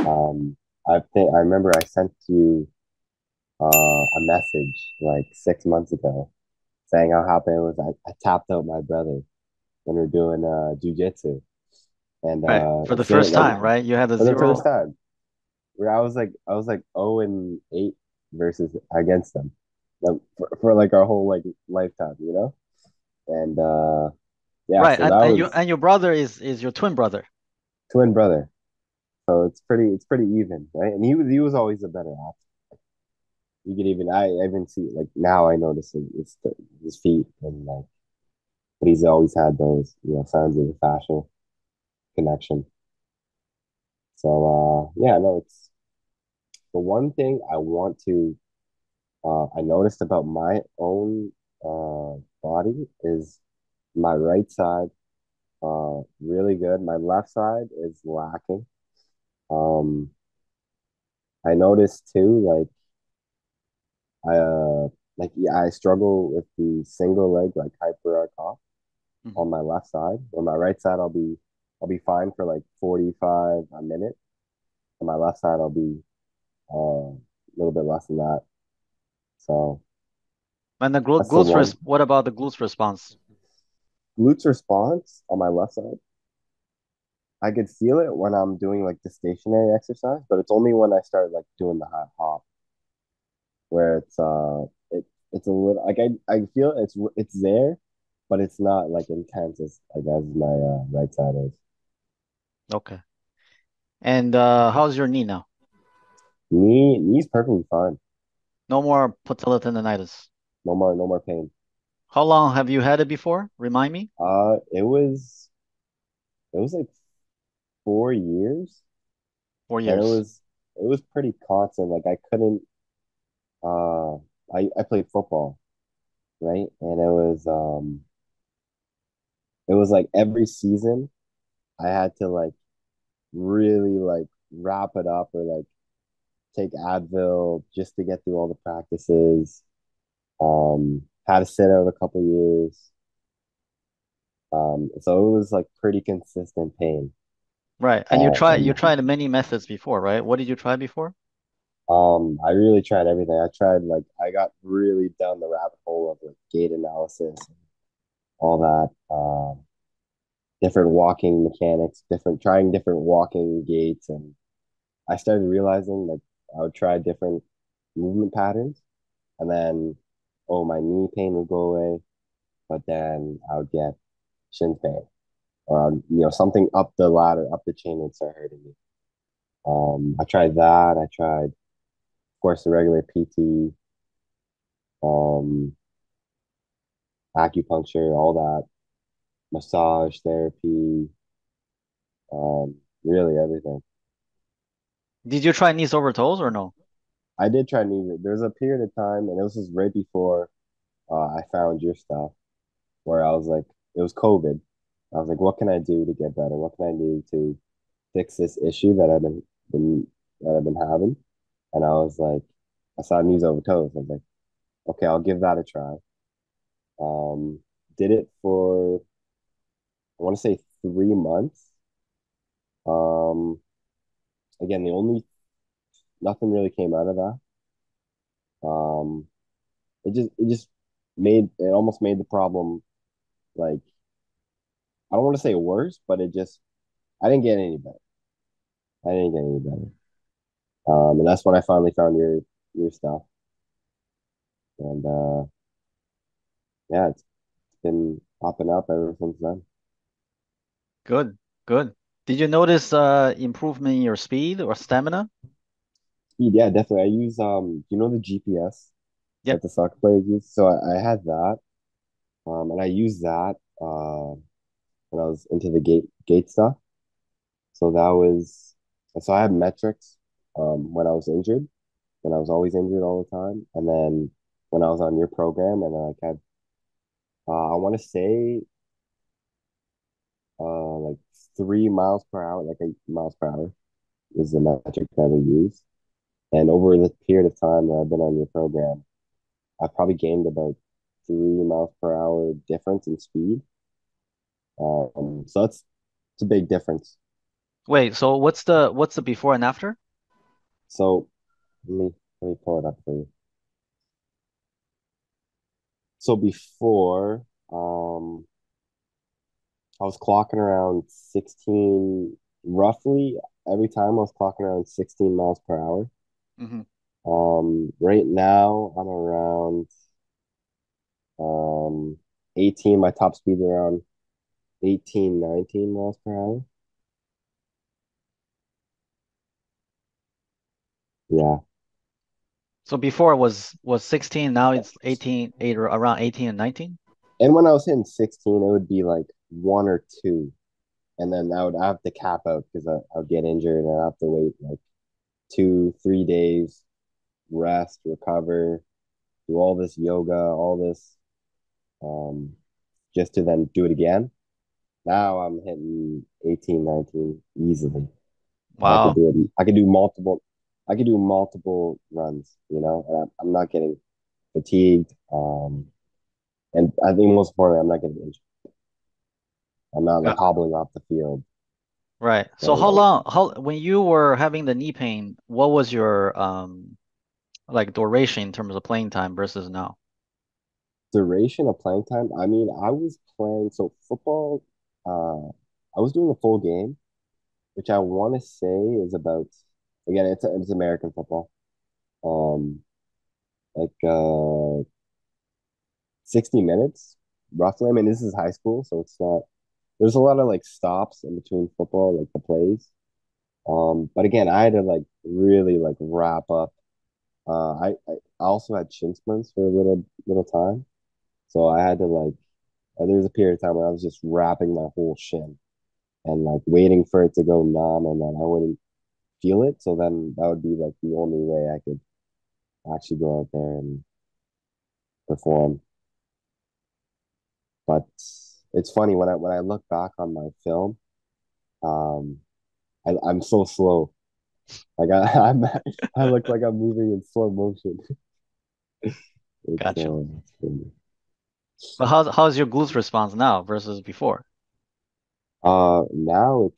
Um, I remember I sent you a message like 6 months ago saying how happy I was. I tapped out my brother when we are doing jujitsu, and Right. For the saying first like time, right? You had a for the first zero. time, where I was like 0-8 versus against them, for like our whole like lifetime, and yeah, Right. so that And you was and your brother is your twin brother. twin brother. So it's pretty even, right? And he was always a better athlete. You could even I even see like now I notice his feet and like, but he's always had those signs of the fascial connection. So yeah, no, it's the one thing I want to I noticed about my own body is my right side really good. My left side is lacking. Um, I noticed too, I yeah, I struggle with the single leg like hyperarch Mhm. on my left side. On my right side, I'll be fine for like 45 a minute. On my left side, I'll be a little bit less than that. So And the that's the one. what about the glutes response? Glutes response on my left side. I could feel it when I'm doing like the stationary exercise, but it's only when I start like doing the high hop where it's a little like I feel it's there, but it's not like intense as my right side is. Okay. And how's your knee now? Knee's perfectly fine. No more patella tendonitis. No more pain. How long have you had it before? Remind me. It was like 4 years, and it4 years. was it was pretty constant. Like I couldn't. Uh, I played football, right, and it was like every season I had to like really like wrap it up or like take Advil just to get through all the practices. Had to sit out a couple years. So it was like pretty consistent pain. Right. And you And tried many methods before, right? What did you try before? I really tried everything. I got really down the rabbit hole of like gait analysis, all that, different walking mechanics, trying different walking gaits, and I started realizing like I would try different movement patterns, and then oh my knee pain would go away, but then I would get shin pain or something up the ladder, up the chain would start hurting me. I tried that. I tried, of course, the regular PT, um, acupuncture, all that, massage therapy, really everything. Did you try knees over toes or no? I did try neither. There was a period of time, and it was just right before I found your stuff, where I was like, it was COVID. I was like, what can I do to get better? What can I do to fix this issue been that I've been having? And I was like, I saw knees over toes. I was like, okay, I'll give that a try. Um, did it for I want to say 3 months. Um, again, the only nothing really came out of that. Um, it just made it almost made the problem like I don't want to say worse, but I didn't get any better. I didn't get any better. And that's when I finally found your stuff. And yeah, it's been popping up ever since then. Good, good. Did you notice improvement in your speed or stamina? Speed, yeah, definitely. I use the GPS Yep. that the soccer players use. So I had that. And I used that when I was into the gate stuff. So that was so I had metrics when I was injured, when I was always injured all the time. And then when I was on your program and like I want to say like 3 miles per hour, like 8 miles per hour is the metric that we use. And over the period of time that I've been on your program, I've probably gained about 3 miles per hour difference in speed. So it's a big difference. Wait, so what's the before and after? So let me pull it up for you. So before, I was clocking around 16, roughly every time I was clocking around 16 miles per hour. Hmm. Right now I'm around um 18. My top speed around 18, 19 miles per hour. Yeah. So before it was 16, now it's 18, eight, or around 18 and 19? And when I was hitting 16, it would be like one or two. And then I have to cap out because I would get injured and I have to wait like 2, 3 days, rest, recover, do all this yoga, all this, um, just to then do it again. Now I'm hitting 18, 19 easily. And I could Wow. do it. I could do multiple runs, and I'm not getting fatigued. And I think most importantly, I'm not getting injured. I'm not like Got hobbling off the field. Right. So how So long, how when you were having the knee pain, what was your like duration in terms of playing time versus now? duration of playing time, I mean, I was playing so football, uh, I was doing a full game, which I want to say is about, again, it's American football. Um, like 60 minutes roughly. I mean, this is high school, so it's not, there's a lot of like stops in between football, like the plays. But again, I had to like really like wrap up. I also had shin splints for a little time, so I had to like there was a period of time where I was just wrapping my whole shin and like waiting for it to go numb, and then I wouldn't feel it. So then that would be like the only way I could actually go out there and perform. But it's funny when I look back on my film, um, I'm so slow. Like I look like I'm moving in slow motion. Gotcha. It's crazy. But how's your glutes response now versus before? Now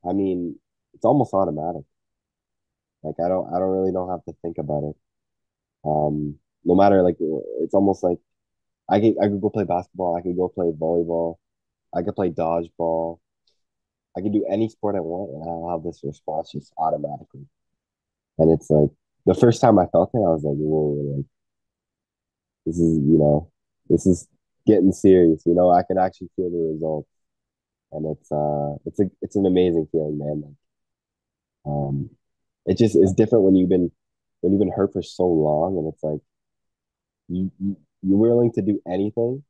I mean, it's almost automatic. Like I don't really don't have to think about it. No matter like, it's almost like I could go play basketball, I could go play volleyball, I could play dodgeball, I could do any sport I want, and I'll have this response just automatically. And it's like the first time I felt it, I was like, whoa, like this is, this is getting serious. I can actually feel the results, and it's an amazing feeling, man. Like, it just is different when you've been hurt for so long, and it's like you're willing to do anything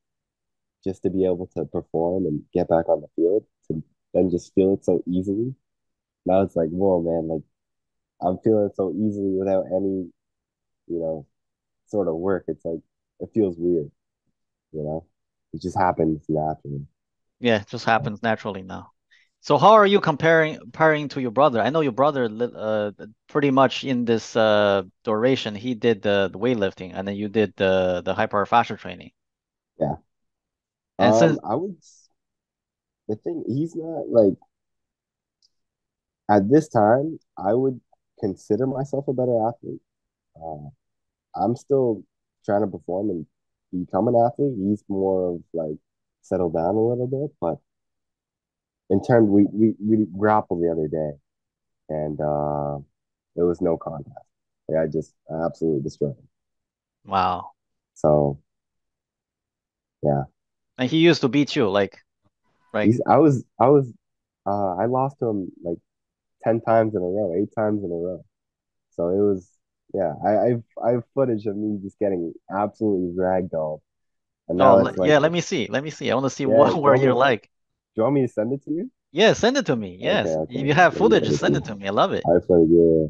just to be able to perform and get back on the field, to then just feel it so easily. Now it's like, whoa, man, like I'm feeling it so easily without any, you know, sort of work. It's like it feels weird, you know. It just happens naturally. Yeah, it just happens naturally now. So how are you comparing to your brother? I know your brother pretty much in this duration he did the weightlifting and then you did the hyper fascia training. Yeah. And since I would. The thing, he's not like at this time. I would consider myself a better athlete. Uh, I'm still trying to perform and become an athlete. He's more of like settle down a little bit, but in turn, we grappled the other day, and it was no contest. Like I absolutely destroyed him. wow. So yeah, And he used to beat you like I lost to him like 10 times in a row, 8 times in a row. So it was, yeah. I have footage of me just getting absolutely ragdolled, and oh now it's like, yeah, let me see. Let me see. I want to see yeah. what where you're like. Do you want me to send it to you? Yeah, send it to me. Okay, Yes. okay. If you have Let me footage, send it to send it you. to me. I love it. I have footage. Yeah.